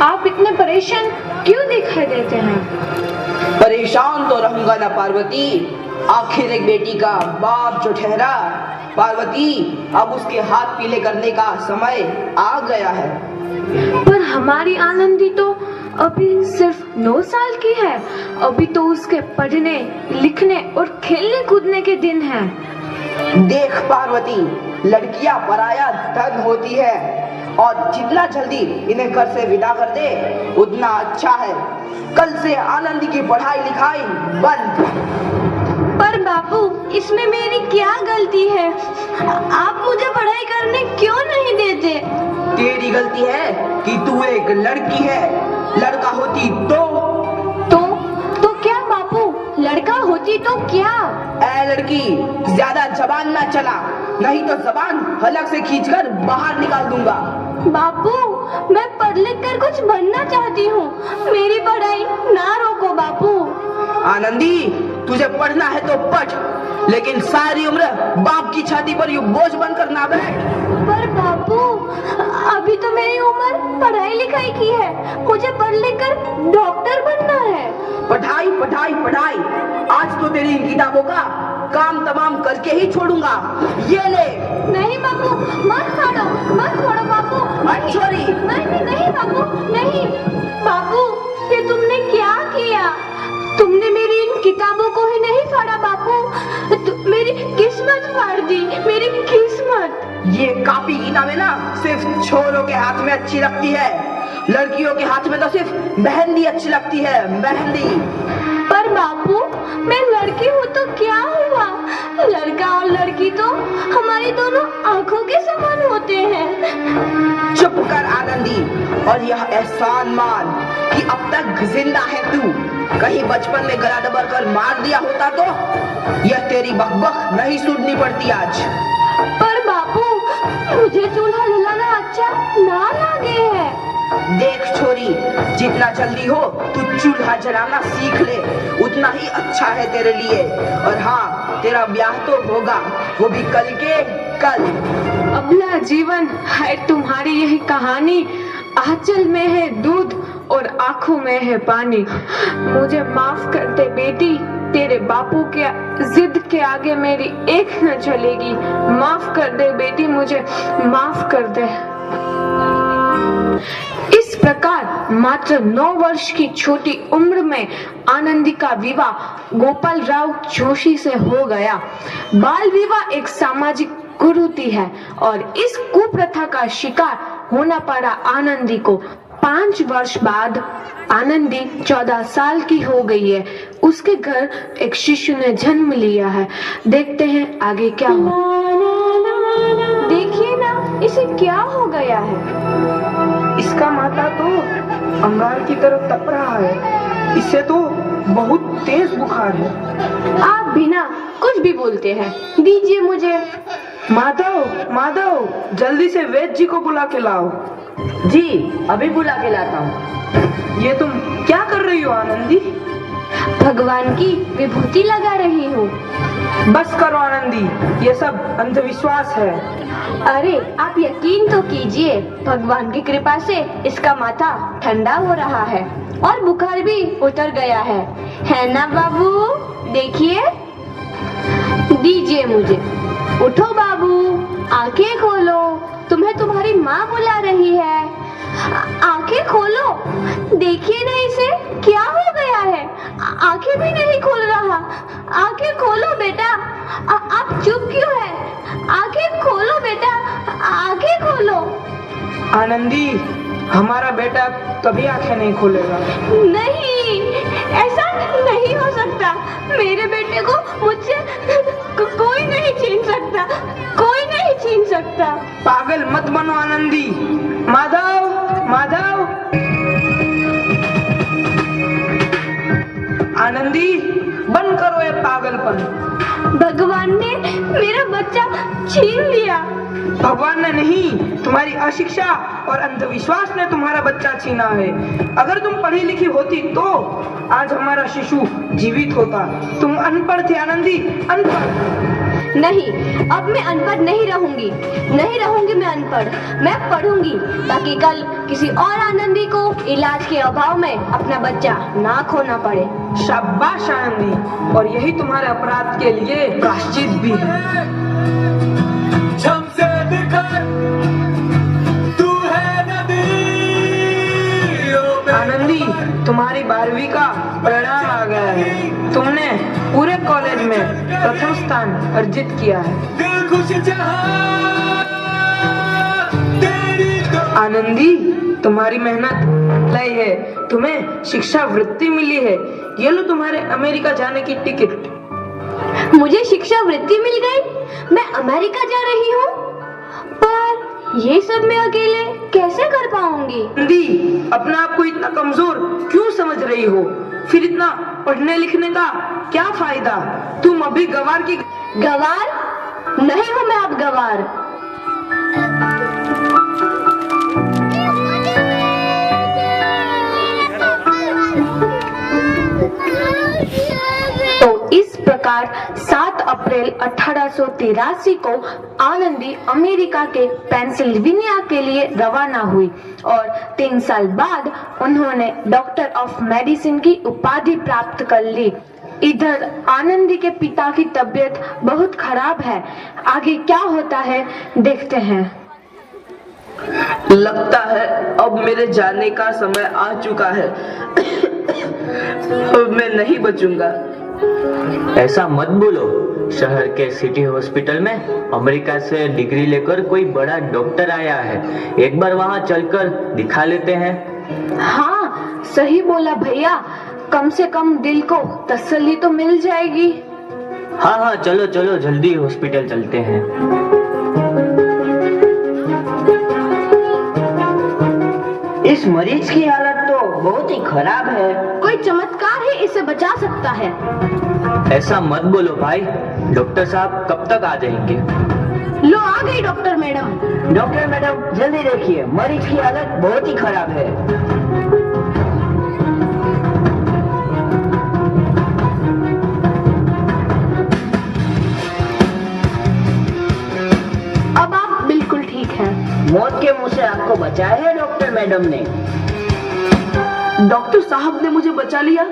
आप इतने परेशान क्यों दिखाई देते हैं? परेशान तो रहूंगा ना पार्वती, आखिर एक बेटी का बाप जो ठहरा। पार्वती, अब उसके हाथ पीले करने का समय आ गया है। पर हमारी आनंदी तो अभी सिर्फ 9 साल की है। अभी तो उसके पढ़ने, लिखने और खेलने कूदने के दिन हैं। देख पार्वती, लड़कियां पराया धन होती है और जितना जल्दी इन्हें घर से विदा कर दे उतना अच्छा है। कल से आनंदी की पढ़ाई लिखाई बंद। पर बापू, इसमें मेरी क्या गलती है? आप मुझे पढ़ाई करने क्यों नहीं देते? तेरी गलती है कि तू एक लड़की है। लड़का होती तो क्या बापू? लड़का होती तो क्या? ऐ लड़की, ज्यादा जबान ना चला, नहीं तो जबान हलक से खींचकर बाहर निकाल दूंगा। बापू, मैं पढ़ लिख कर कुछ बनना चाहती हूँ। मेरी पढ़ाई ना रोको बापू। आनंदी, तुझे पढ़ना है तो पढ़, लेकिन सारी उम्र बाप की छाती पर यूं बोझ बनकर ना बैठ। पर बापू, अभी तो मेरी उम्र पढ़ाई लिखाई की है। मुझे पढ़ लिख कर डॉक्टर बनना है। पढ़ाई पढ़ाई पढ़ाई, आज तो तेरी इन किताबों का काम तमाम करके ही छोड़ूंगा। ये ले। नहीं बापू, मत छोड़ो बापू। मत छोड़ी। नहीं बापू, नहीं। बापू, ये तुमने क्या किया? तुमने मेरी इन किताबों को ही नहीं फाड़ा बापू, मेरी किस्मत फाड़ दी, मेरी किस्मत। ये कापी किताबें ना सिर्फ छोरों के हाथ में अच्छी लगती है, लड़कियों के हाथ में तो सिर्फ मेहंदी अच्छी लगती है, मेहंदी। पर बापू, मैं लड़की हूँ तो क्या हुआ? लड़का और लड़की तो हमारी दोनों आंखों के समान होते हैं। चुप कर आनंदी, और यह एहसान मान कि अब तक जिंदा है तू। कहीं बचपन में गला दबा कर मार दिया होता तो यह तेरी बकबक नहीं सुननी पड़ती आज। पर बापू, मुझे चूल्हा जलाना अच्छा ना लगे है। देख छोरी, जितना जल्दी हो तू चूल्हा जलाना सीख ले, उतना ही अच्छा है तेरे लिए। और हाँ, तेरा ब्याह तो होगा, वो भी कल के कल। अबला जीवन है तुम्हारी यही कहानी। आंचल में है दूध और आंखों में है पानी। मुझे माफ कर दे बेटी, तेरे बापू के जिद के आगे मेरी एक न चलेगी। माफ कर दे बेटी, मुझे माफ कर दे। इस प्रकार मात्र 9 वर्ष की छोटी उम्र में आनंदी का विवाह गोपाल राव जोशी से हो गया। बाल विवाह एक सामाजिक कुरीति है और इस कुप्रथा का शिकार होना पड़ा आनंदी को। 5 वर्ष बाद आनंदी 14 साल की हो गई है। उसके घर एक शिशु ने जन्म लिया है। देखते हैं आगे क्या हो। देखिए ना, इसे क्या हो गया है? इसका माथा तो अंगार की तरफ तप रहा है। इसे तो बहुत तेज बुखार है। आप बिना कुछ भी बोलते हैं, दीजिए मुझे। माधव, जल्दी से वैद्य जी को बुला के लाओ। जी, अभी बुला के लाता हूँ। ये तुम क्या कर रही हो आनंदी? भगवान की विभूति लगा रही हूँ। बस करो आनंदी, ये सब अंधविश्वास है। अरे आप यकीन तो कीजिए, भगवान की कृपा से इसका माथा ठंडा हो रहा है और बुखार भी उतर गया है ना बाबू? देखिए, दीजिए मुझे। उठो बाबू, आंखें खोलो, तुम्हें तुम्हारी माँ बुला रही है। आंखें खोलो, देखिए ना इसे क्या हो गया है। आंखें भी नहीं खोल रहा। आंखें खोलो बेटा। आप चुप क्यों है? आंखें खोलो बेटा, आंखें खोलो। आनंदी, हमारा बेटा कभी आंखें नहीं खोलेगा। नहीं, ऐसा नहीं हो सकता। मेरे बेटे को मुझसे कोई नहीं छीन सकता, कोई नहीं छीन सकता। पागल मत बनो आनंदी। माधव, आनंदी, बंद करो ये पागलपन। भगवान ने मेरा बच्चा छीन लिया। भगवान ने नहीं, तुम्हारी अशिक्षा और अंधविश्वास ने तुम्हारा बच्चा छीना है। अगर तुम पढ़ी लिखी होती तो आज हमारा शिशु जीवित होता। तुम अनपढ़ थे आनंदी, अनपढ़। नहीं, अब मैं अनपढ़ नहीं रहूंगी। नहीं रहूंगी मैं अनपढ़। मैं पढ़ूंगी ताकि कल किसी और आनंदी को इलाज के अभाव में अपना बच्चा ना खोना पड़े। शाबाश आनंदी, और यही तुम्हारे अपराध के लिए प्रायश्चित भी है। आनंदी, तुम्हारी 12वीं का परिणाम आ गया है। तुमने पूरे कॉलेज में प्रथम स्थान अर्जित किया है। आनंदी, तुम्हारी मेहनत लाई है, तुम्हें शिक्षा वृत्ति मिली है। ये लो तुम्हारे अमेरिका जाने की टिकट। मुझे शिक्षा वृत्ति मिल गई, मैं अमेरिका जा रही हूँ। पर ये सब मैं अकेले कैसे कर पाऊंगी? आनंदी, अपने आप को इतना कमजोर क्यों समझ रही हो? फिर इतना पढ़ने लिखने का क्या फायदा? तुम अभी गवार की गवार नहीं हूँ मैं अब गवार। तो इस प्रकार 7 अप्रैल 1883 को आनंदी अमेरिका के पेंसिल्वेनिया के लिए रवाना हुई और 3 साल बाद उन्होंने डॉक्टर ऑफ मेडिसिन की उपाधि प्राप्त कर ली। इधर आनंदी के पिता की तबीयत बहुत खराब है। आगे क्या होता है देखते हैं। लगता है अब मेरे जाने का समय आ चुका है। अब मैं नहीं बचूंगा। ऐसा मत बोलो। शहर के सिटी हॉस्पिटल में अमेरिका से डिग्री लेकर कोई बड़ा डॉक्टर आया है। एक बार वहाँ चलकर दिखा लेते हैं। हाँ, सही बोला भैया। कम से कम दिल को तसल्ली तो मिल जाएगी। हाँ हाँ, चलो चलो जल्दी हॉस्पिटल चलते हैं। इस मरीज की हालत तो बहुत ही खराब है। कोई चमत्कार ही इसे बचा सकता है। ऐसा मत बोलो भाई। डॉक्टर साहब कब तक आ जाएंगे? लो आ गई डॉक्टर मैडम। डॉक्टर मैडम जल्दी देखिए, मरीज की हालत बहुत ही खराब है। अब आप बिल्कुल ठीक हैं। मौत के मुंह से आपको बचाया है डॉक्टर मैडम ने। डॉक्टर साहब ने मुझे बचा लिया।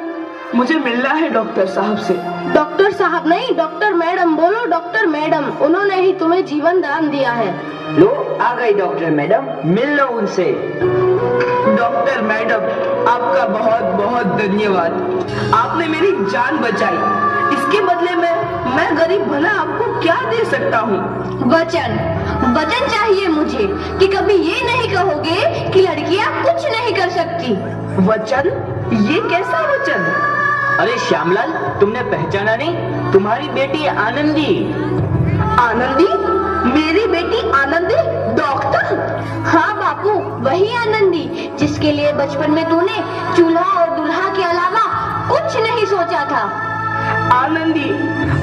मुझे मिलना है डॉक्टर साहब से। डॉक्टर साहब नहीं, डॉक्टर मैडम बोलो। डॉक्टर मैडम, उन्होंने ही तुम्हें जीवन दान दिया है। लो आ गई डॉक्टर मैडम, मिल लो उनसे। डॉक्टर मैडम, आपका बहुत बहुत धन्यवाद। आपने मेरी जान बचाई। इसके बदले में मैं गरीब भला आपको क्या दे सकता हूँ? वचन, वचन चाहिए मुझे कि कभी ये नहीं कहोगे कि लड़कियां कुछ नहीं कर सकती। वचन? ये कैसा वचन? अरे श्यामलाल, तुमने पहचाना नहीं? तुम्हारी बेटी आनंदी। आनंदी? मेरी बेटी आनंदी? डॉक्टर? हाँ बापू, वही आनंदी जिसके लिए बचपन में तूने चूल्हा और दूल्हा के अलावा कुछ नहीं सोचा था। आनंदी,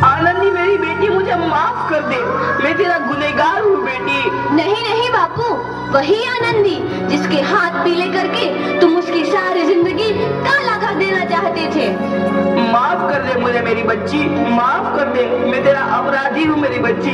आनंदी मेरी बेटी, मुझे माफ कर दे। मैं तेरा गुनहगार हूँ बेटी। नहीं नहीं बापू, वही आनंदी जिसके हाथ पीले करके तुम उसकी सारी जिंदगी काला कर देना चाहते थे। माफ कर दे मुझे मेरी बच्ची, माफ कर दे। मैं तेरा अपराधी हूँ मेरी बच्ची।